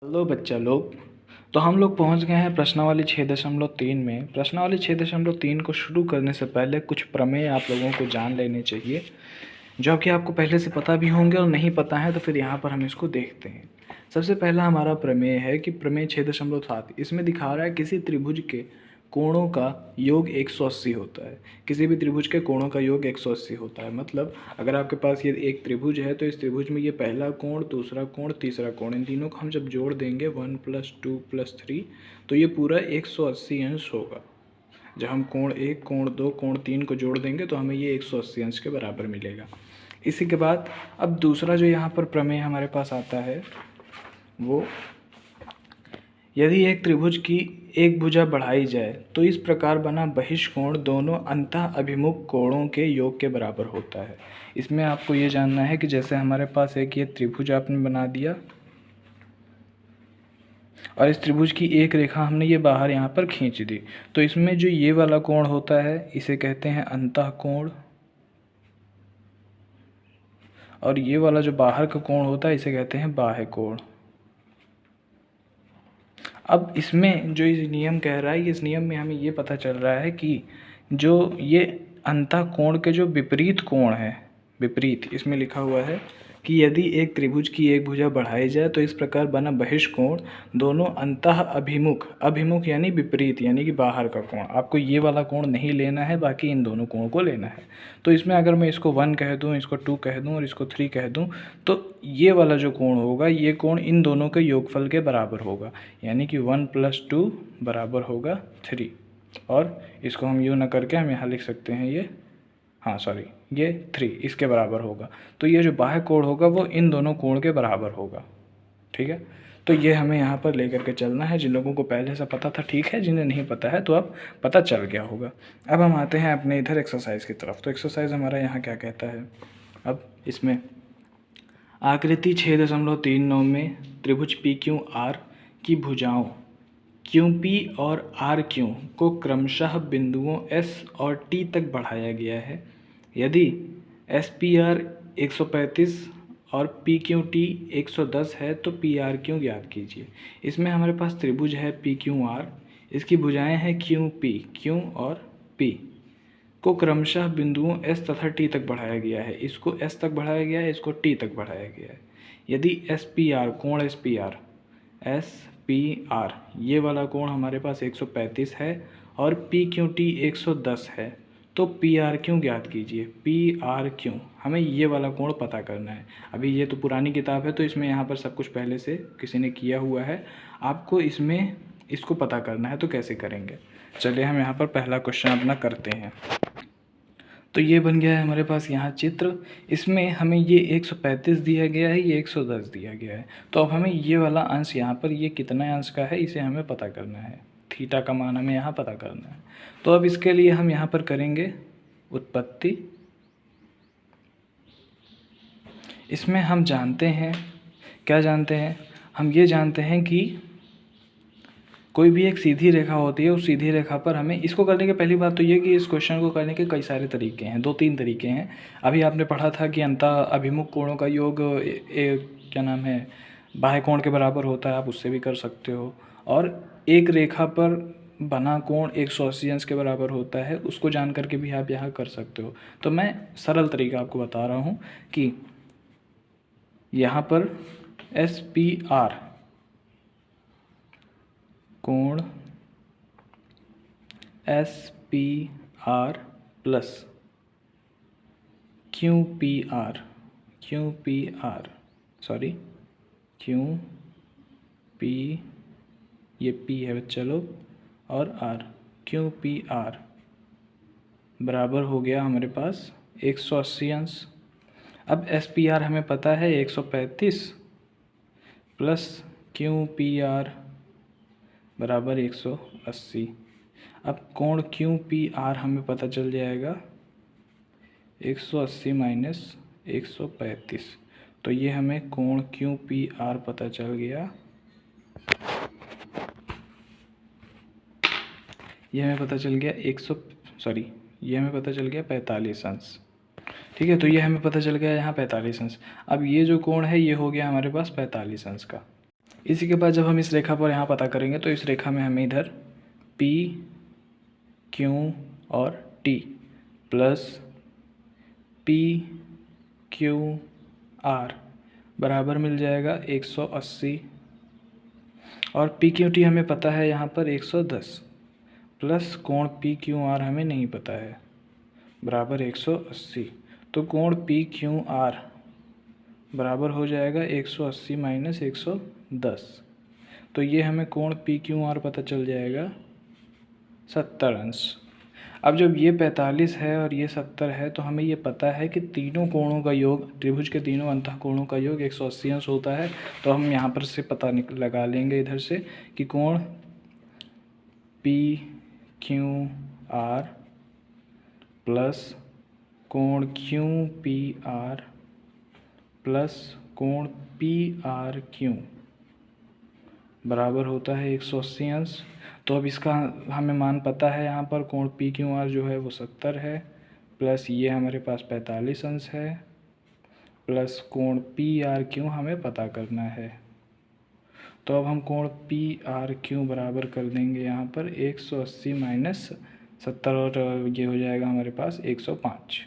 Hello बच्चा लोग। तो हम लोग पहुंच गए हैं प्रश्नावली 6.3 में। प्रश्नावली 6.3 को शुरू करने से पहले कुछ प्रमेय आप लोगों को जान लेने चाहिए, जो कि आपको पहले से पता भी होंगे, और नहीं पता है तो फिर यहाँ पर हम इसको देखते हैं। सबसे पहला हमारा प्रमेय है कि प्रमेय 6.7 इसमें दिखा रहा है किसी त्रिभुज के कोणों का योग 180 होता है। किसी भी त्रिभुज के कोणों का योग 180 होता है। मतलब अगर आपके पास ये एक त्रिभुज है तो इस त्रिभुज में ये पहला कोण, दूसरा कोण, तीसरा कोण, इन तीनों को हम जब जोड़ देंगे 1 + 2 + 3 तो ये पूरा 180 अंश होगा। जब हम कोण 1, कोण 2, कोण 3 को जोड़ देंगे तो हमें ये 180 अंश के बराबर मिलेगा। इसी के बाद अब दूसरा जो यहाँ पर प्रमेय हमारे पास आता है वो, यदि एक त्रिभुज की एक भुजा बढ़ाई जाए तो इस प्रकार बना बहिष्कोण दोनों अंतः अभिमुख कोणों के योग के बराबर होता है। इसमें आपको ये जानना है कि जैसे हमारे पास एक ये त्रिभुज आपने बना दिया और इस त्रिभुज की एक रेखा हमने ये बाहर यहाँ पर खींच दी, तो इसमें जो ये वाला कोण होता है इसे कहते हैं अंतः कोण, और ये वाला जो बाहर का कोण होता है इसे कहते हैं बाह्य कोण। अब इसमें जो ये नियम कह रहा है, इस नियम में हमें ये पता चल रहा है कि जो ये अंतः कोण के जो विपरीत कोण है, विपरीत इसमें लिखा हुआ है कि यदि एक त्रिभुज की एक भुजा बढ़ाई जाए तो इस प्रकार बना बहिष्कोण दोनों अंतः अभिमुख, अभिमुख यानी विपरीत यानी कि बाहर का कोण, आपको ये वाला कोण नहीं लेना है, बाकी इन दोनों कोण को लेना है। तो इसमें अगर मैं इसको 1 कह दूँ, इसको 2 कह दूँ और इसको 3 कह दूँ तो ये वाला जो कोण होगा ये कोण इन दोनों के योगफल के बराबर होगा, यानी कि 1 + 2 बराबर होगा 3। और इसको हम यूँ ना करके हम यहाँ लिख सकते हैं ये, हाँ सॉरी, ये 3 इसके बराबर होगा। तो ये जो बाह्य कोण होगा वो इन दोनों कोण के बराबर होगा। ठीक है, तो ये हमें यहाँ पर लेकर के चलना है। जिन लोगों को पहले से पता था ठीक है, जिन्हें नहीं पता है तो अब पता चल गया होगा। अब हम आते हैं अपने इधर एक्सरसाइज की तरफ। तो एक्सरसाइज हमारा यहाँ क्या कहता है, अब इसमें आकृति 6.39 में त्रिभुज PQR की भुजाओं QP और RQ को क्रमशः बिंदुओं S और T तक बढ़ाया गया है। यदि SPR 135 और PQT 110 है तो PRQ ज्ञात कीजिए। इसमें हमारे पास त्रिभुज है PQR, इसकी भुजाएं हैं QP, Q और P को क्रमशः बिंदुओं S तथा T तक बढ़ाया गया है। इसको S तक बढ़ाया गया है, इसको T तक बढ़ाया गया है। यदि SPR कोण SPR ये वाला कोण हमारे पास 135 है और PQT 110 है तो PRQ ज्ञात कीजिए। PRQ हमें ये वाला कोण पता करना है। अभी ये तो पुरानी किताब है तो इसमें यहाँ पर सब कुछ पहले से किसी ने किया हुआ है, आपको इसमें इसको पता करना है। तो कैसे करेंगे, चलिए हम यहाँ पर पहला क्वेश्चन अपना करते हैं। तो ये बन गया है हमारे पास यहाँ चित्र। इसमें हमें ये 135 दिया गया है, ये 110 दिया गया है। तो अब हमें ये वाला अंश यहाँ पर ये कितना अंश का है इसे हमें पता करना है। थीटा का मान हमें यहाँ पता करना है। तो अब इसके लिए हम यहाँ पर करेंगे उत्पत्ति। इसमें हम जानते हैं, क्या जानते हैं, हम ये जानते हैं कि कोई भी एक सीधी रेखा होती है, उस सीधी रेखा पर हमें इसको करने के पहली बात तो ये कि इस क्वेश्चन को करने के कई सारे तरीके हैं, 2-3 तरीके हैं। अभी आपने पढ़ा था कि अंतः अभिमुख कोणों का योग क्या नाम है, बाह्य कोण के बराबर होता है, आप उससे भी कर सकते हो। और एक रेखा पर बना कोण 180 अंश के बराबर होता है, उसको जान करके भी आप यहाँ कर सकते हो। तो मैं सरल तरीका आपको बता रहा हूँ कि यहाँ पर SPR कोण SPR plus QPR sorry QP, ये P है बच्चा लोग, और R, QPR बराबर हो गया हमारे पास 180 अंश। अब SPR हमें पता है 135 प्लस QPR बराबर 180। अब कोण QPR हमें पता चल जाएगा 180 माइनस 135, तो ये हमें कोण QPR पता चल गया, ये हमें पता चल गया ये हमें पता चल गया 45 अंश। ठीक है, तो ये हमें पता चल गया यहाँ 45 अंश। अब ये जो कोण है ये हो गया हमारे पास 45 अंश का। इसी के बाद जब हम इस रेखा पर यहाँ पता करेंगे तो इस रेखा में हमें इधर P, Q और T plus P, Q, R बराबर मिल जाएगा 180 और P, Q, T हमें पता है यहाँ पर 110 प्लस कोण P, Q, R हमें नहीं पता है बराबर 180। तो कोण P, Q, R बराबर हो जाएगा 180 माइनस 110। तो ये हमें कोण P, Q, R पता चल जाएगा 70 अंश। अब जब ये 45 है और ये 70 है तो हमें ये पता है कि तीनों कोणों का योग, त्रिभुज के तीनों अंतःकोणों का योग 180 अंश होता है। तो हम यहाँ पर से पता लगा लेंगे इधर से कि कोण P, Q, R प्लस कोण Q, P, R प्लस कोण P, R, Q बराबर होता है 180 अंश। तो अब इसका हमें मान पता है, यहाँ पर कोण P, Q, R जो है वो 70 है प्लस ये हमारे पास 45 अंश है प्लस कोण P, R, Q हमें पता करना है। तो अब हम कोण P, R, Q बराबर कर देंगे यहाँ पर 180 माइनस 70 और ये हो जाएगा हमारे पास 105।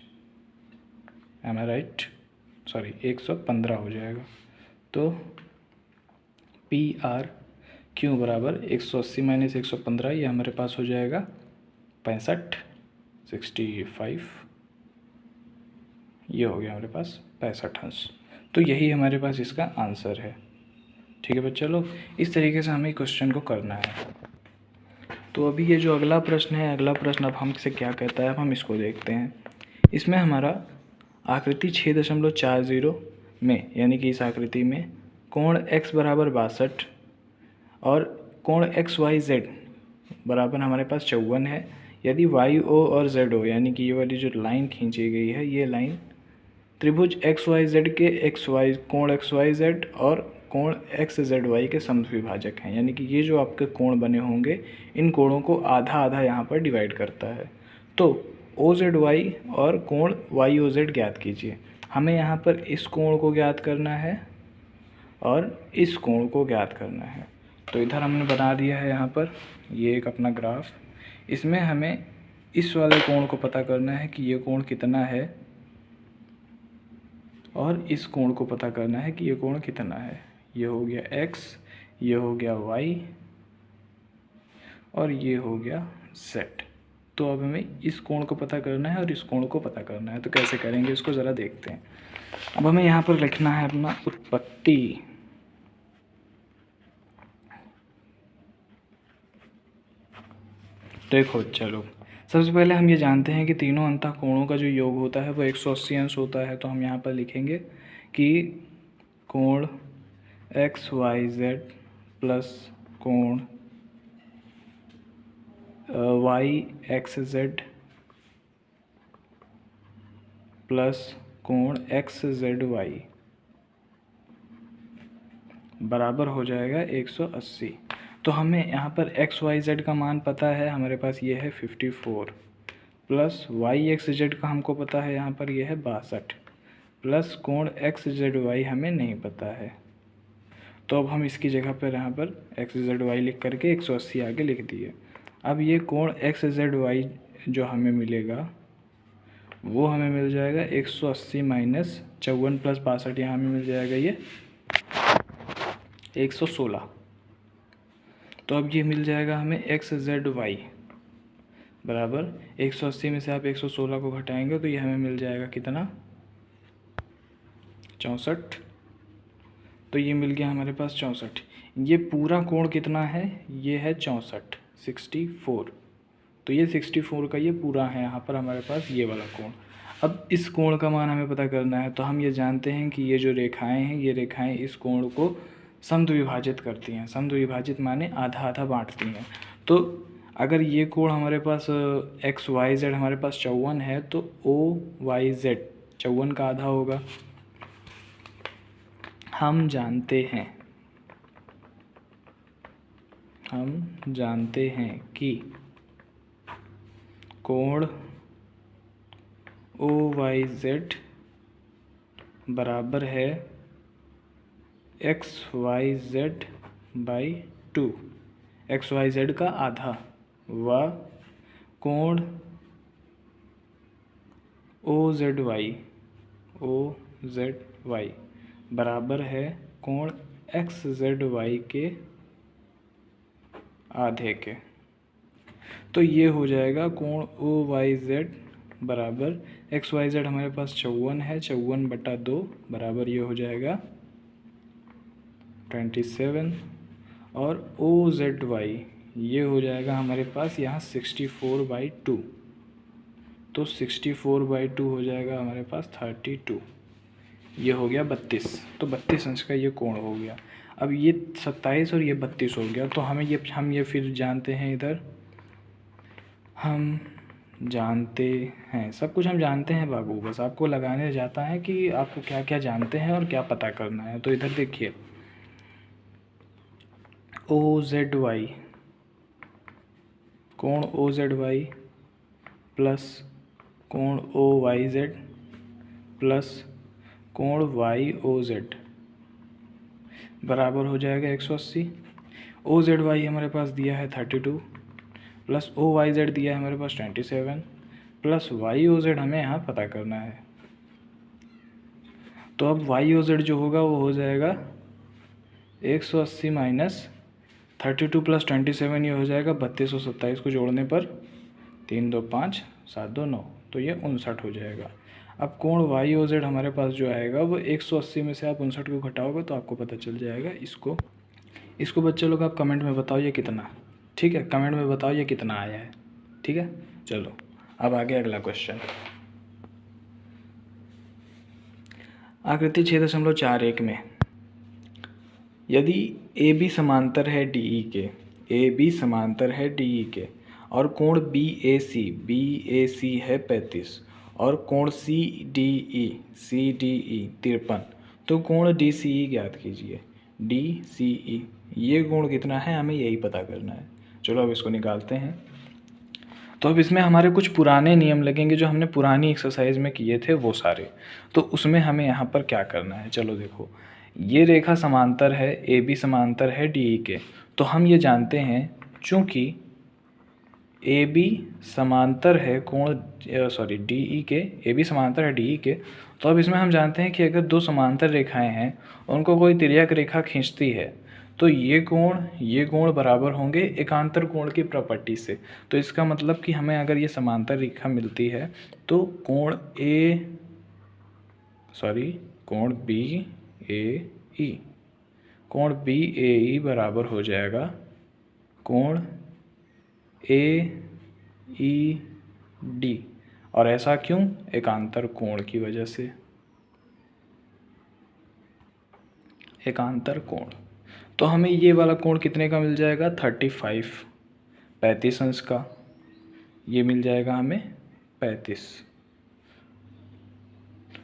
एम आई राइट? सॉरी 115 हो जाएगा। तो P, R, Q बराबर 180 माइनस 115 ये हमारे पास हो जाएगा 65 ये हो गया हमारे पास 65 अंश। तो यही हमारे पास इसका आंसर है। ठीक है बच्चा लोग, इस तरीके से हमें क्वेश्चन को करना है। तो अभी ये जो अगला प्रश्न है, अगला प्रश्न अब हमसे क्या कहता है, अब हम इसको देखते हैं। इसमें हमारा आकृति 6.40 में, यानी कि इस आकृति में कोण x बराबर 62 और कोण XYZ बराबर हमारे पास 54 है। यदि YO और ZO यानी कि ये वाली जो लाइन खींची गई है, ये लाइन त्रिभुज XYZ के कोण XYZ और कोण XZY के समद्विभाजक हैं, यानी कि ये जो आपके कोण बने होंगे इन कोणों को आधा आधा यहाँ पर डिवाइड करता है। तो OZY और कोण YOZ ज्ञात कीजिए। हमें यहाँ पर इस कोण को ज्ञात करना है और इस कोण को ज्ञात करना है। तो इधर हमने बना दिया है यहाँ पर ये एक अपना ग्राफ। इसमें हमें इस वाले कोण को पता करना है कि ये कोण कितना है और इस कोण को पता करना है कि ये कोण कितना है। ये हो गया x, ये हो गया y और ये हो गया z। तो अब हमें इस कोण को पता करना है और इस कोण को पता करना है। तो कैसे करेंगे इसको ज़रा देखते हैं। अब हमें यहाँ पर लिखना है अपना उत्पत्ति। देखो चलो, सबसे पहले हम ये जानते हैं कि तीनों अंतःकोणों का जो योग होता है वो 180 अंश होता है। तो हम यहाँ पर लिखेंगे कि कोण XYZ प्लस कोण YXZ प्लस कोण XZY बराबर हो जाएगा 180। तो हमें यहाँ पर XYZ का मान पता है, हमारे पास ये है 54 प्लस YXZ का हमको पता है यहाँ पर ये है 62 प्लस कोण XZY हमें नहीं पता है। तो अब हम इसकी जगह पर यहाँ पर XZY लिख करके 180 आगे लिख दिए। अब ये कोण XZY जो हमें मिलेगा वो हमें मिल जाएगा 180 माइनस 54 प्लस 62, यहाँ हमें मिल जाएगा ये 116। तो अब ये मिल जाएगा हमें XZY बराबर 180 में से आप 116 को घटाएंगे तो ये हमें मिल जाएगा कितना, 64। तो ये मिल गया हमारे पास 64। ये पूरा कोण कितना है, ये है 64। तो ये 64 का ये पूरा है यहाँ पर हमारे पास ये वाला कोण। अब इस कोण का मान हमें पता करना है। तो हम ये जानते हैं कि ये जो रेखाएं हैं, ये रेखाएं इस कोण को समद्विभाजित करती हैं। समद्विभाजित माने आधा आधा बांटती हैं। तो अगर ये कोण हमारे पास XYZ हमारे पास 54 है तो OYZ 54 का आधा होगा। हम जानते हैं कि कोण OYZ बराबर है XYZ 2 XYZ का आधा व कोण OZY बराबर है कोण XZY के आधे के। तो ये हो जाएगा कोण OYZ बराबर XYZ हमारे पास 54 है, 54/2 बराबर ये हो जाएगा 27 और OZY ये हो जाएगा हमारे पास यहाँ 64/2। तो 64/2 हो जाएगा हमारे पास 32। ये हो गया 32। तो 32 अंश का ये कोण हो गया। अब ये 27 और ये 32 हो गया। तो हम ये फिर जानते हैं, इधर हम जानते हैं, सब कुछ हम जानते हैं बाबू, बस आपको लगाने जाता है कि आपको क्या क्या जानते हैं और क्या पता करना है। तो इधर देखिए OZY कोण OZY प्लस कोण OYZ प्लस कोण YOZ बराबर हो जाएगा 180। OZY हमारे पास दिया है 32 प्लस OYZ दिया है हमारे पास 27 प्लस YOZ हमें यहाँ पता करना है। तो अब YOZ जो होगा वो हो जाएगा 180 माइनस 32 प्लस 27, ये हो जाएगा 32 और 27 को जोड़ने पर 3 2 5 7 2 9, तो ये 59 हो जाएगा। अब कोण YOZ हमारे पास जो आएगा वो 180 में से आप 59 को घटाओगे तो आपको पता चल जाएगा। इसको बच्चे लोग आप कमेंट में बताओ ये कितना, ठीक है, कमेंट में बताओ ये कितना आया है, ठीक है। चलो अब आगे अगला क्वेश्चन। आकृति 6.41 में यदि AB समांतर है DE के, AB समांतर है DE के और कोण BAC है 35 और कोण CDE 53, तो कोण DCE ज्ञात कीजिए। DCE ये कोण कितना है, हमें यही पता करना है। चलो अब इसको निकालते हैं। तो अब इसमें हमारे कुछ पुराने नियम लगेंगे जो हमने पुरानी एक्सरसाइज में किए थे वो सारे। तो उसमें हमें यहाँ पर क्या करना है, चलो देखो, ये रेखा समांतर है, AB समांतर है DE के। तो हम ये जानते हैं चूँकि AB समांतर है DE के, AB समांतर है DE के, तो अब इसमें हम जानते हैं कि अगर दो समांतर रेखाएं हैं, उनको कोई तिर्यक रेखा खींचती है, तो ये कोण बराबर होंगे एकांतर कोण की प्रॉपर्टी से। तो इसका मतलब कि हमें अगर ये समांतर रेखा मिलती है तो कोण BAE बराबर हो जाएगा कोण AED। और ऐसा क्यों, एकांतर कोण की वजह से, एकांतर कोण। तो हमें ये वाला कोण कितने का मिल जाएगा, 35 अंश का, ये मिल जाएगा हमें 35।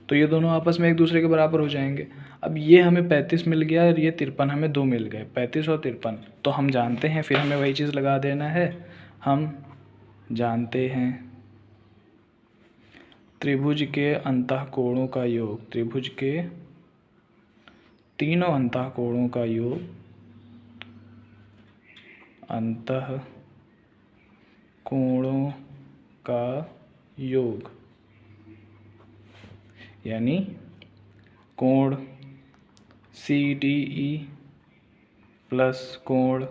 तो ये दोनों आपस में एक दूसरे के बराबर हो जाएंगे। अब ये हमें 35 मिल गया और ये 53 हमें 2 मिल गए, 35 और 53। तो हम जानते हैं, फिर हमें वही चीज़ लगा देना है। हम जानते हैं त्रिभुज के अंतःकोणों का योग, त्रिभुज के तीनों अंतःकोणों का योग, अंतःकोणों का योग, यानी कोण CDE प्लस कोण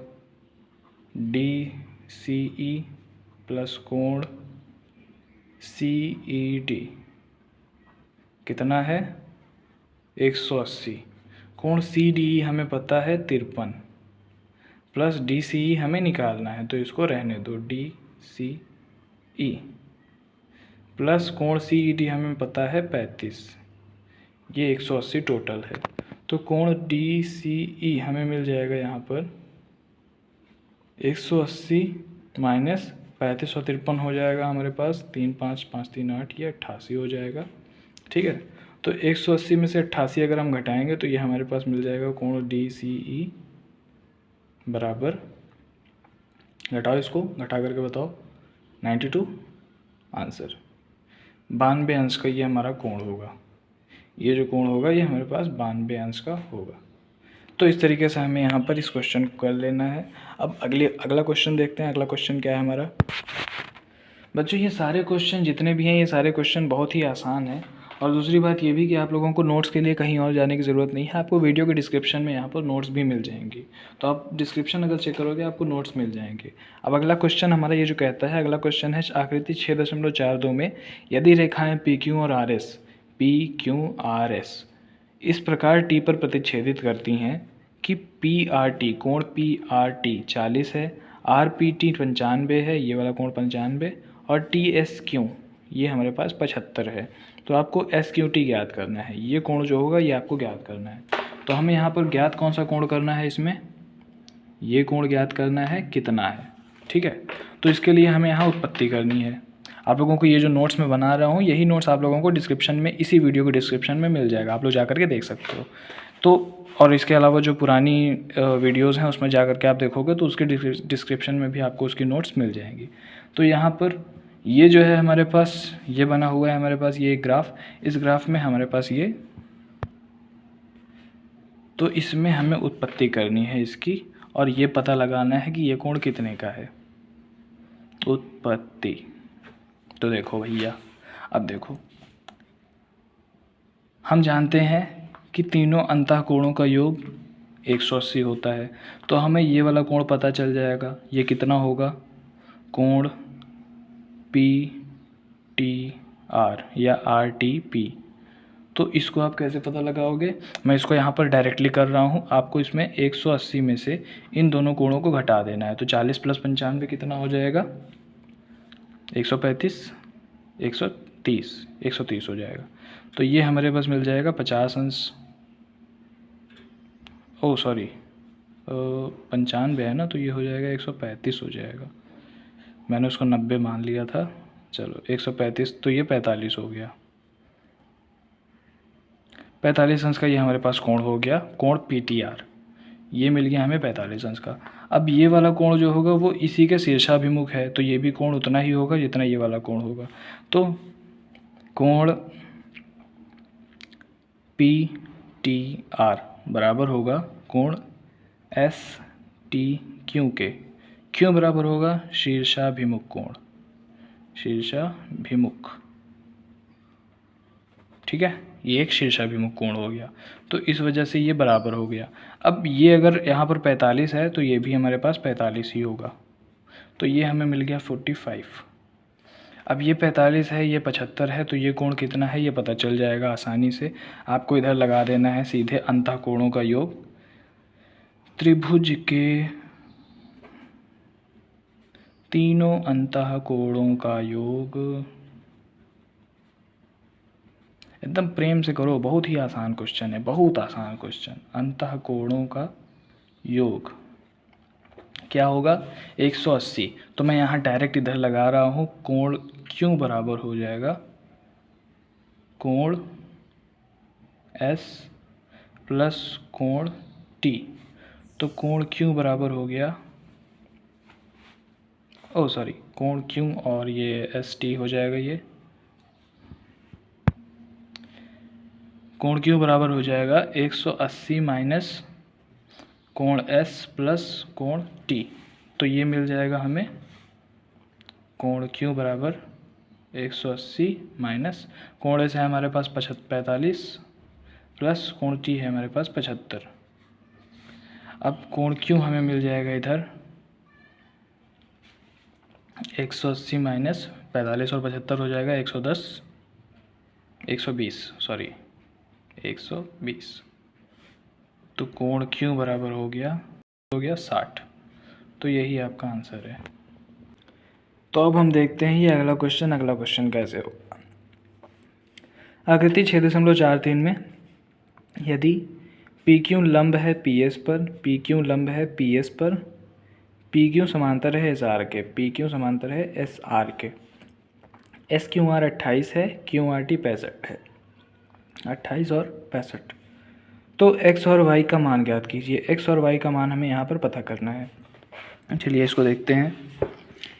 DCE प्लस कोण CED कितना है, 180। कोण CDE हमें पता है 53 प्लस DCE हमें निकालना है, तो इसको रहने दो, DCE प्लस कोण CED हमें पता है 35, ये 180 टोटल है। तो कोण DCE हमें मिल जाएगा यहाँ पर 180 माइनस 35 और 53 हो जाएगा हमारे पास 3 5 5 3 8, ये 88 हो जाएगा, ठीक है। तो 180 में से 88 अगर हम घटाएंगे तो ये हमारे पास मिल जाएगा कोण DCE बराबर, घटाओ, इसको घटा करके बताओ, 92 आंसर। 92 अंश का ये हमारा कोण होगा। ये जो कोण होगा ये हमारे पास 92 अंश का होगा। तो इस तरीके से हमें यहाँ पर इस क्वेश्चन को कर लेना है। अब अगला क्वेश्चन देखते हैं। अगला क्वेश्चन क्या है हमारा। बच्चों ये सारे क्वेश्चन जितने भी हैं ये सारे क्वेश्चन बहुत ही आसान हैं। और दूसरी बात ये भी कि आप लोगों को नोट्स के लिए कहीं और जाने की ज़रूरत नहीं है, आपको वीडियो के डिस्क्रिप्शन में यहाँ पर नोट्स भी मिल जाएंगी। तो आप डिस्क्रिप्शन अगर चेक करोगे आपको नोट्स मिल जाएंगे। अब अगला क्वेश्चन हमारा ये जो कहता है, अगला क्वेश्चन है आकृति 6.42 में यदि रेखाएँ PQRS इस प्रकार टी पर प्रतिच्छेदित करती हैं कि PRT कोण PRT 40 है, RPT 95 है, ये वाला कोण 95 और TSQ ये हमारे पास 75 है। तो आपको SQT ज्ञात करना है, ये कोण जो होगा ये आपको ज्ञात करना है। तो हमें यहाँ पर ज्ञात कौन सा कोण करना है, इसमें ये कोण ज्ञात करना है कितना है, ठीक है। तो इसके लिए हमें यहाँ उत्पत्ति करनी है। आप लोगों को ये जो नोट्स मैं बना रहा हूँ यही नोट्स आप लोगों को डिस्क्रिप्शन में, इसी वीडियो के डिस्क्रिप्शन में मिल जाएगा, आप लोग जा करके देख सकते हो। तो और इसके अलावा जो पुरानी वीडियोज़ हैं उसमें जा करके आप देखोगे तो उसके डिस्क्रिप्शन में भी आपको उसकी नोट्स मिल जाएंगी। तो यहाँ पर ये जो है हमारे पास ये बना हुआ है, हमारे पास ये एक ग्राफ, इस ग्राफ में हमारे पास ये, तो इसमें हमें उत्पत्ति करनी है इसकी और ये पता लगाना है कि ये कोण कितने का है। उत्पत्ति तो देखो भैया, अब देखो हम जानते हैं कि तीनों अंतःकोणों का योग 180 होता है। तो हमें ये वाला कोण पता चल जाएगा, ये कितना होगा, कोण PTR या RTP। तो इसको आप कैसे पता लगाओगे, मैं इसको यहाँ पर डायरेक्टली कर रहा हूँ। आपको इसमें 180 में से इन दोनों कोणों को घटा देना है। तो 40 + 95 कितना हो जाएगा, 135, 130 हो जाएगा। तो ये हमारे पास मिल जाएगा 50 अंश, 95 है ना, तो ये हो जाएगा 135 हो जाएगा। मैंने उसको 90 मान लिया था, चलो 135, तो ये 45 हो गया। 45 अंश का ये हमारे पास कोण हो गया, कोण PTR, ये मिल गया हमें 45 अंश का। अब ये वाला कोण जो होगा वो इसी के शीर्षाभिमुख है, तो ये भी कोण उतना ही होगा जितना ये वाला कोण होगा। तो कोण PTR बराबर होगा कोण STQ के, क्यों बराबर होगा, शीर्षाभिमुख कोण, शीर्षाभिमुख, ठीक है, ये एक शीर्षाभिमुख कोण हो गया। तो इस वजह से ये बराबर हो गया। अब ये अगर यहाँ पर 45 है तो ये भी हमारे पास 45 ही होगा, तो ये हमें मिल गया 45। अब ये 45 है, ये 75 है, तो ये कोण कितना है ये पता चल जाएगा आसानी से। आपको इधर लगा देना है सीधे अंतःकोणों का योग, त्रिभुज के तीनों अंतःकोणों का योग। एकदम प्रेम से करो, बहुत ही आसान क्वेश्चन है, बहुत आसान क्वेश्चन। अंतःकोणों का योग क्या होगा, 180। तो मैं यहाँ डायरेक्ट इधर लगा रहा हूँ, कोण Q बराबर हो जाएगा कोण S प्लस कोण T। तो कोण Q बराबर हो गया, कोण Q और ये ST हो जाएगा, ये कोण Q बराबर हो जाएगा 180 माइनस कोण S प्लस कोण T। तो ये मिल जाएगा हमें कोण Q बराबर 180 माइनस कोण S है हमारे पास 45 प्लस कोण T है हमारे पास 75। अब कोण Q हमें मिल जाएगा इधर 180 माइनस 45 और 75 हो जाएगा 120। तो कोण Q बराबर हो गया 60। तो यही आपका आंसर है। तो अब हम देखते हैं ये अगला क्वेश्चन कैसे होगा। आकृति 6.43 में यदि PQ लंब है PS पर, PQ लंब है PS पर, PQ समांतर है SR के, PQ समांतर है SR के, SQR 28 है, QRT 65 है, 28 और 65। तो x और y का मान ज्ञात कीजिए। x और y का मान हमें यहाँ पर पता करना है। चलिए इसको देखते हैं।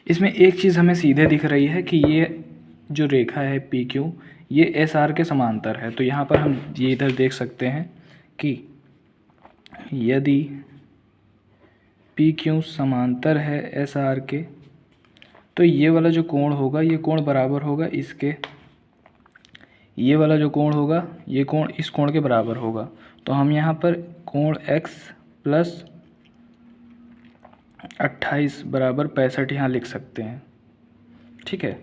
इसमें एक चीज़ हमें सीधे दिख रही है कि ये जो रेखा है PQ ये SR के समांतर है। तो यहाँ पर हम ये इधर देख सकते हैं कि यदि पी क्यू समांतर है एस आर के, तो ये वाला जो कोण होगा ये कोण बराबर होगा इसके, ये वाला जो कोण होगा ये कोण इस कोण के बराबर होगा। तो हम यहाँ पर कोण x प्लस 28 बराबर 65 यहाँ लिख सकते हैं। ठीक है,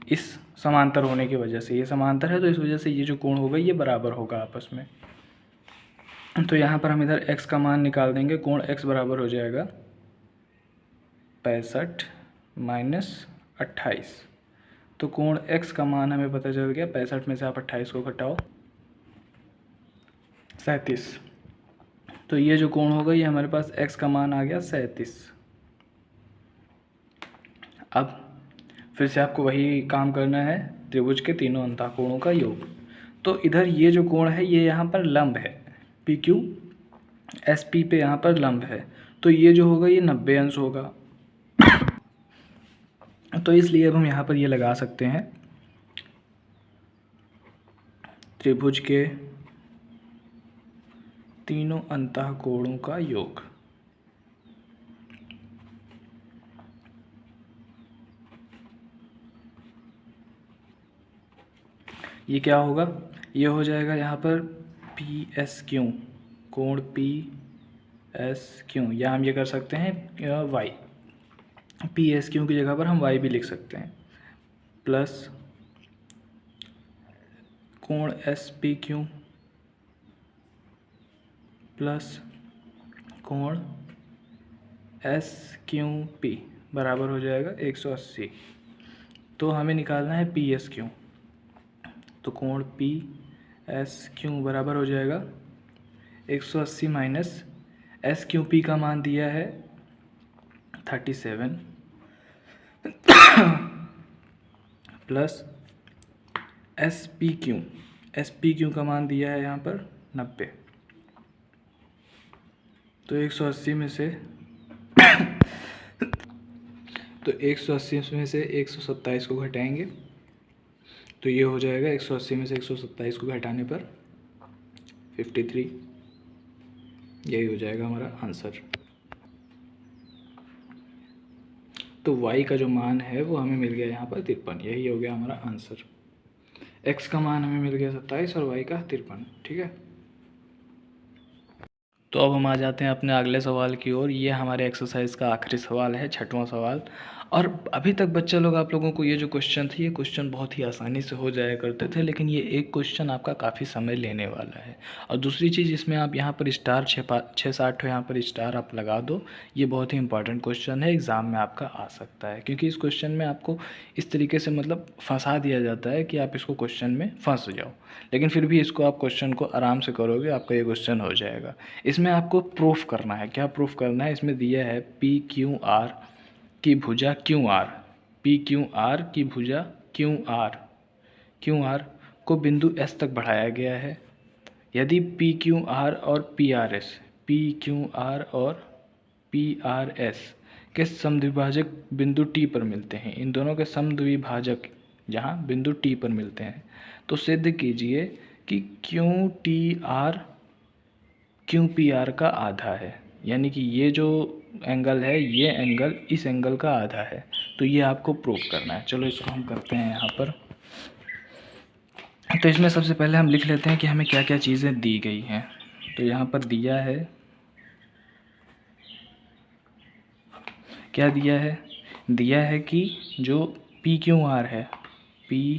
इस समांतर होने की वजह से, ये समांतर है तो इस वजह से ये जो कोण होगा ये बराबर होगा आपस में। तो यहाँ पर हम इधर x का मान निकाल देंगे। कोण x बराबर हो जाएगा 65 माइनस 28। तो कोण x का मान हमें पता चल गया, 65 में से आप 28 को घटाओ 37। तो ये जो कोण होगा ये हमारे पास x का मान आ गया 37। अब फिर से आपको वही काम करना है, त्रिभुज के तीनों अंतःकोणों का योग। तो इधर ये जो कोण है ये यहाँ पर लंब है, पी क्यू एस पी पे यहाँ पर लंब है, तो ये जो होगा ये 90 अंश होगा। तो इसलिए अब हम यहाँ पर ये लगा सकते हैं, त्रिभुज के तीनों अंतःकोणों का योग। ये क्या होगा, ये हो जाएगा यहाँ पर पी एस क्यू, कोण पी एस क्यू, या हम ये कर सकते हैं वाई, पी एस क्यू की जगह पर हम वाई भी लिख सकते हैं, प्लस कोण एस पी क्यू प्लस कोण एस क्यू पी बराबर हो जाएगा 180। तो हमें निकालना है पी एस क्यू, तो कोण पी एस क्यू बराबर हो जाएगा 180 माइनस एस क्यू पी का मान दिया है 37 प्लस एस पी क्यू का मान दिया है यहाँ पर 90। तो 180 में से तो 180 में से 127 को घटाएंगे तो ये हो जाएगा 180 में से 127 को घटाने पर 53। यही हो जाएगा हमारा आंसर। तो y का जो मान है वो हमें मिल गया यहाँ पर 53, यही हो गया हमारा आंसर। x का मान हमें मिल गया 27 और y का 53। ठीक है, तो अब हम आ जाते हैं अपने अगले सवाल की ओर। ये हमारे एक्सरसाइज का आखिरी सवाल है, 6वां सवाल। और अभी तक बच्चे लोग, आप लोगों को ये जो क्वेश्चन थे, ये क्वेश्चन बहुत ही आसानी से हो जाया करते थे, लेकिन ये एक क्वेश्चन आपका काफ़ी समय लेने वाला है। और दूसरी चीज़, इसमें आप यहाँ पर स्टार 6-7 यहाँ पर स्टार आप लगा दो। ये बहुत ही इंपॉर्टेंट क्वेश्चन है, एग्ज़ाम में आपका आ सकता है, क्योंकि इस क्वेश्चन में आपको इस तरीके से मतलब फंसा दिया जाता है कि आप इसको क्वेश्चन में फंस जाओ, लेकिन फिर भी इसको आप क्वेश्चन को आराम से करोगे, आपका ये क्वेश्चन हो जाएगा। इसमें आपको प्रूफ करना है। क्या प्रूफ करना है, इसमें दिया है पी क्यू आर की भुजा Q R, P Q R की भुजा क्यू आर को बिंदु एस तक बढ़ाया गया है। यदि पी क्यू आर और P R S, P Q R और पी आर एस के समद्विभाजक बिंदु टी पर मिलते हैं, इन दोनों के समद्विभाजक जहाँ बिंदु टी पर मिलते हैं, तो सिद्ध कीजिए कि Q T R Q P R का आधा है। यानी कि ये जो एंगल है, ये एंगल इस एंगल का आधा है। तो ये आपको प्रूफ करना है। चलो इसको हम करते हैं यहाँ पर। तो इसमें सबसे पहले हम लिख लेते हैं कि हमें क्या क्या चीज़ें दी गई हैं। तो यहाँ पर दिया है, क्या दिया है, दिया है कि जो पी क्यू आर है, पी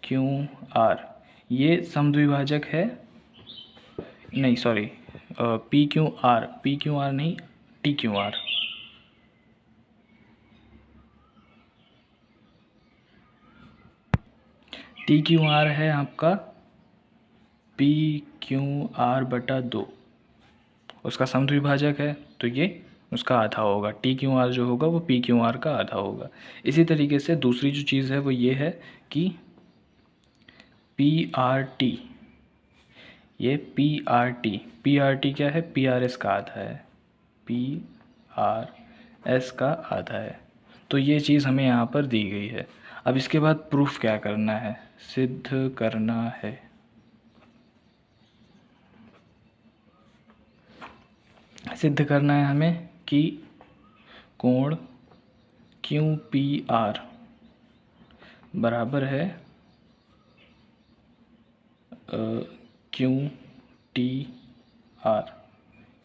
क्यू आर ये समद्विभाजक है, नहीं सॉरी, पी क्यू आर नहीं, T Q R, T Q R है आपका पी क्यू आर बटा 2, उसका समद्विभाजक है, तो ये उसका आधा होगा। टी क्यू आर जो होगा वो पी क्यू आर का आधा होगा। इसी तरीके से दूसरी जो चीज़ है वो ये है कि पी आर टी, ये पी आर टी क्या है, पी आर एस का आधा है, पी आर एस का आधा है। तो ये चीज़ हमें यहाँ पर दी गई है। अब इसके बाद प्रूफ क्या करना है, सिद्ध करना है। सिद्ध करना है हमें कि कोण QPR बराबर है QTR।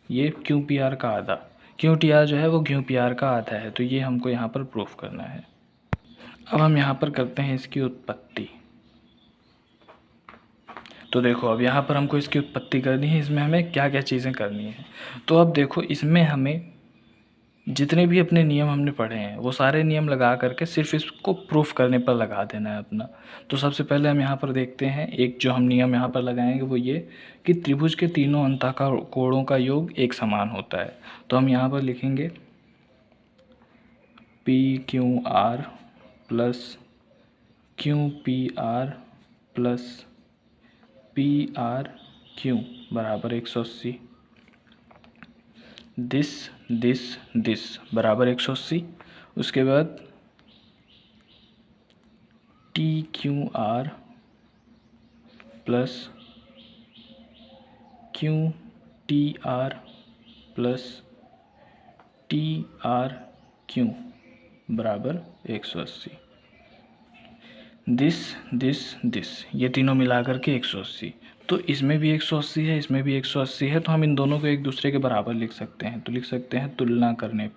ये QPR का आधा, QTR जो है वो QPR का आधा है, तो ये हमको यहाँ पर प्रूफ करना है। अब हम यहाँ पर करते हैं इसकी उत्पत्ति। तो देखो अब यहाँ पर हमको इसकी उत्पत्ति करनी है, इसमें हमें क्या क्या चीज़ें करनी है। तो अब देखो इसमें हमें जितने भी अपने नियम हमने पढ़े हैं वो सारे नियम लगा करके सिर्फ इसको प्रूफ करने पर लगा देना है अपना। तो सबसे पहले हम यहाँ पर देखते हैं, एक जो हम नियम यहाँ पर लगाएंगे वो ये कि त्रिभुज के तीनों अंतःकार कोणों का योग एक समान होता है। तो हम यहाँ पर लिखेंगे PQR plus QPR plus PRQ बराबर 180। दिस बराबर 180। उसके बाद TQR plus QTR plus TRQ बराबर 180। दिस ये तीनों मिलाकर के 180। तो इसमें भी 180 है, इसमें भी 180 है, तो हम इन दोनों को एक दूसरे के बराबर लिख सकते हैं। तो लिख सकते हैं तुलना करने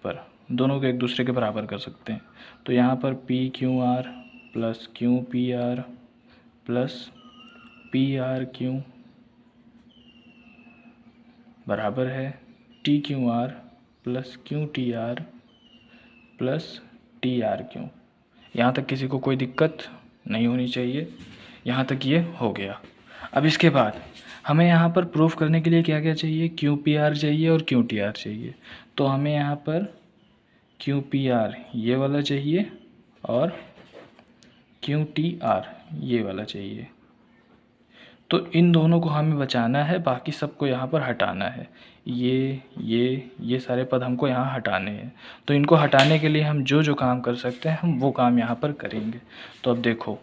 पर दोनों को एक दूसरे के बराबर कर सकते हैं। तो यहाँ पर PQR plus QPR plus PRQ बराबर है TQR plus QTR plus TRQ। यहाँ तक किसी को कोई दिक्कत नहीं होनी चाहिए, यहाँ तक ये हो गया। अब इसके बाद हमें यहाँ पर प्रूफ करने के लिए क्या क्या चाहिए, QPR चाहिए और QTR चाहिए। तो हमें यहाँ पर QPR ये वाला चाहिए और QTR ये वाला चाहिए। तो इन दोनों को हमें बचाना है, बाकी सबको यहाँ पर हटाना है। ये सारे पद हमको यहाँ हटाने हैं। तो इनको हटाने के लिए हम जो जो काम कर सकते हैं हम वो काम यहाँ पर करेंगे। तो अब देखो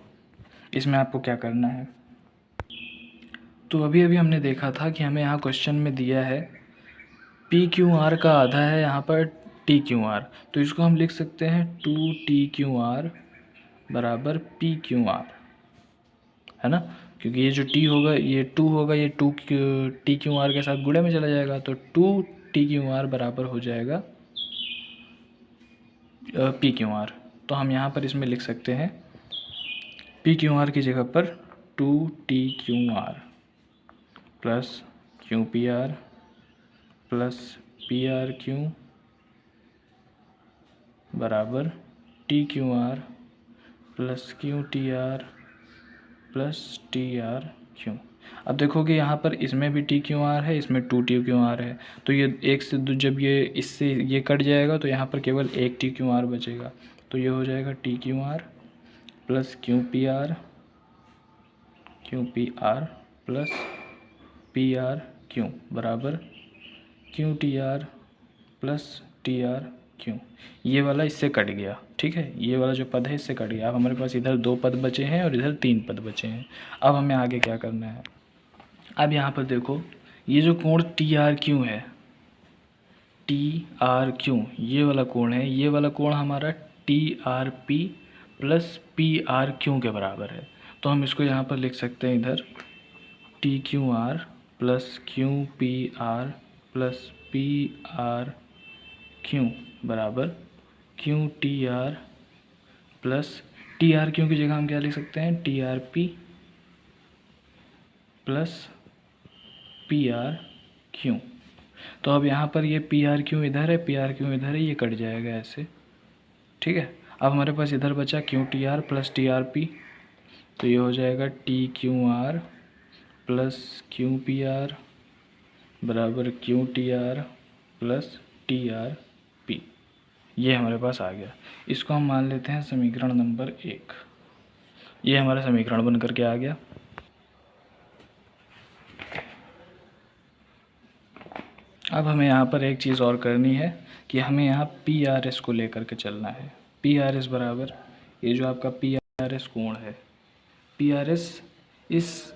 इसमें आपको क्या करना है। तो अभी हमने देखा था कि हमें यहाँ क्वेश्चन में दिया है PQR का आधा है यहाँ पर TQR। तो इसको हम लिख सकते हैं 2TQR बराबर PQR, है ना, क्योंकि ये जो T होगा ये 2 होगा, ये 2 TQR के साथ गुणे में चला जाएगा। तो 2TQR बराबर हो जाएगा PQR। तो हम यहाँ पर इसमें लिख सकते हैं PQR की जगह पर 2TQR plus QPR plus PRQ बराबर TQR plus QTR plus TRQ। अब देखोगे यहाँ पर इसमें भी TQR है, इसमें 2TQR है। तो ये एक से दो, जब ये इससे ये कट जाएगा तो यहाँ पर केवल एक TQR बचेगा। तो ये हो जाएगा TQR plus QPR plus PRQ बराबर QTR प्लस TRQ। ये वाला इससे कट गया, ठीक है, ये वाला जो पद है इससे कट गया। अब हमारे पास इधर 2 पद बचे हैं और इधर 3 पद बचे हैं। अब हमें आगे क्या करना है। अब यहाँ पर देखो ये जो कोण TRQ है, TRQ ये वाला कोण है, ये वाला कोण हमारा TRP प्लस PRQ के बराबर है। तो हम इसको यहाँ पर लिख सकते हैं इधर TQR plus QPR plus PRQ बराबर QTR प्लस TRQ की जगह हम क्या लिख सकते हैं TRP प्लस PRQ। तो अब यहाँ पर ये PRQ इधर है, PRQ इधर है, ये कट जाएगा ऐसे, ठीक है। अब हमारे पास इधर बचा QTR प्लस TRP। तो ये हो जाएगा TQR प्लस QPR बराबर QTR प्लस TRP। ये हमारे पास आ गया। इसको हम मान लेते हैं समीकरण नंबर 1। ये हमारा समीकरण बन करके आ गया। अब हमें यहाँ पर एक चीज़ और करनी है कि हमें यहाँ PRS को लेकर के चलना है। PRS बराबर ये जो आपका PRS कोण है, PRS इस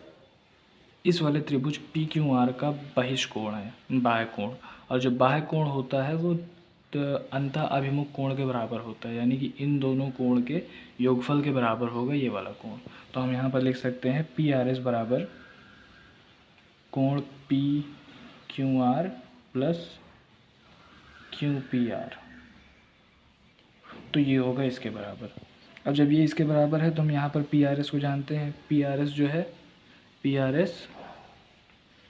इस वाले त्रिभुज पी क्यू आर का बहिष्कोण है, बाह्य कोण, और जो बाह्य कोण होता है वो अंतः अभिमुख कोण के बराबर होता है, यानी कि इन दोनों कोण के योगफल के बराबर होगा ये वाला कोण। तो हम यहाँ पर लिख सकते हैं पी आर एस बराबर कोण P Q R plus Q P R, तो ये होगा इसके बराबर। अब जब ये इसके बराबर है तो हम यहाँ पर पी आर एस को जानते हैं। पी आर एस जो है, पी आर एस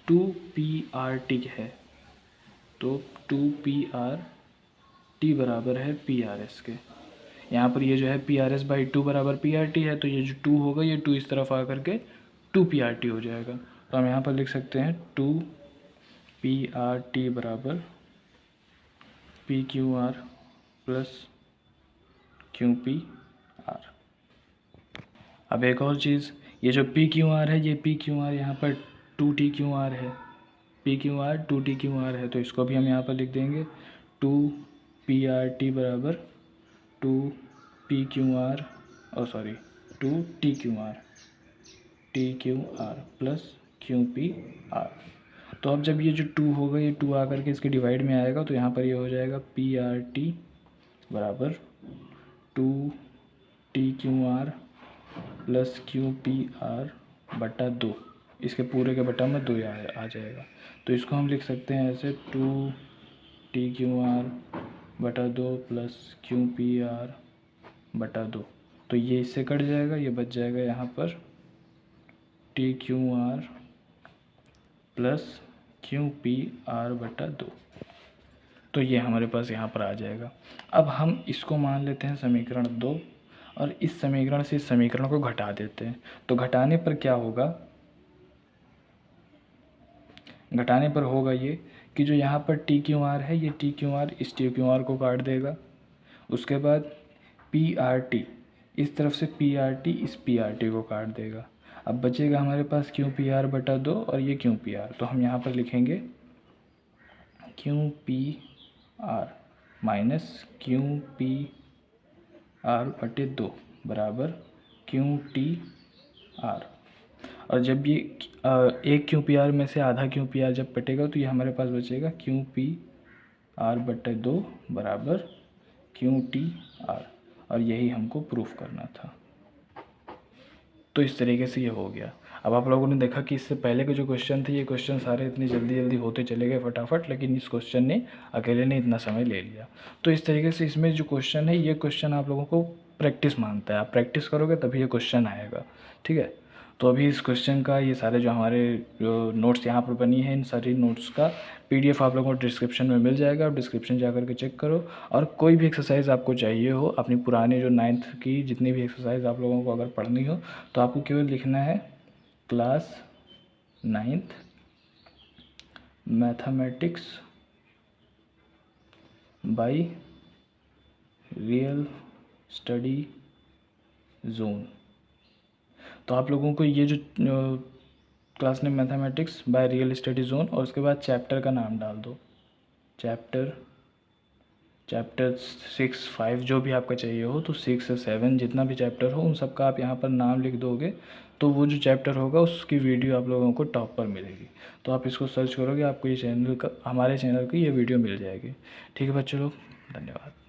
2PRT है, तो 2PRT बराबर है PRS के। यहाँ पर ये जो है PRS/2 बराबर PRT है, तो ये जो 2 होगा ये 2 इस तरफ आकर के 2PRT हो जाएगा। तो हम यहाँ पर लिख सकते हैं 2PRT बराबर PQR प्लस QPR। अब एक और चीज़, ये जो PQR है, ये PQR यहाँ पर 2TQR है, PQR 2TQR है, तो इसको भी हम यहाँ पर लिख देंगे 2PRT बराबर 2PQR 2TQR प्लस QPR। तो अब जब ये जो 2 होगा, ये 2 आकर के इसके डिवाइड में आएगा, तो यहाँ पर ये हो जाएगा PRT बराबर 2TQR प्लस QPR बटा 2, इसके पूरे के बटा में 2 आ जाएगा। तो इसको हम लिख सकते हैं ऐसे 2TQR बटा 2 प्लस QPR बटा 2। तो ये इससे कट जाएगा, ये बच जाएगा यहाँ पर TQR प्लस QPR बटा 2। तो ये हमारे पास यहाँ पर आ जाएगा। अब हम इसको मान लेते हैं समीकरण 2, और इस समीकरण से इस समीकरण को घटा देते हैं। तो घटाने पर क्या होगा, घटाने पर होगा ये कि जो यहाँ पर TQR है, ये TQR इस TQR को काट देगा। उसके बाद PRT इस तरफ से PRT इस PRT को काट देगा। अब बचेगा हमारे पास QPR बटा 2 और ये QPR। तो हम यहाँ पर लिखेंगे QPR माइनस QPR बटे 2 बराबर QTR। और जब ये एक QPR में से आधा QPR जब कटेगा तो ये हमारे पास बचेगा QPR बटे 2 बराबर QTR, और यही हमको प्रूफ करना था। तो इस तरीके से ये हो गया। अब आप लोगों ने देखा कि इससे पहले के जो क्वेश्चन थे, ये क्वेश्चन सारे इतनी जल्दी जल्दी होते चले गए फटाफट, लेकिन इस क्वेश्चन ने अकेले ने इतना समय ले लिया। तो इस तरीके से इसमें जो क्वेश्चन है, ये क्वेश्चन आप लोगों को प्रैक्टिस मांगता है। आप प्रैक्टिस करोगे तभी ये क्वेश्चन आएगा, ठीक है। तो अभी इस क्वेश्चन का ये सारे जो हमारे जो नोट्स यहाँ पर बनी है, इन सारी नोट्स का PDF आप लोगों को डिस्क्रिप्शन में मिल जाएगा। आप डिस्क्रिप्शन जा कर के चेक करो, और कोई भी एक्सरसाइज आपको चाहिए हो, अपनी पुरानी जो 9th की जितनी भी एक्सरसाइज आप लोगों को अगर पढ़नी हो, तो आपको केवल लिखना है class 9th mathematics by real study zone. तो आप लोगों को ये जो class 9 mathematics by real study zone, और उसके बाद चैप्टर का नाम डाल दो, चैप्टर 6, 5 जो भी आपका चाहिए हो, तो 6 से 7 जितना भी चैप्टर हो उन सब का आप यहाँ पर नाम लिख दोगे, तो वो जो चैप्टर होगा उसकी वीडियो आप लोगों को टॉप पर मिलेगी। तो आप इसको सर्च करोगे, आपको ये चैनल का, हमारे चैनल की ये वीडियो मिल जाएगी। ठीक है बच्चों लोग, धन्यवाद।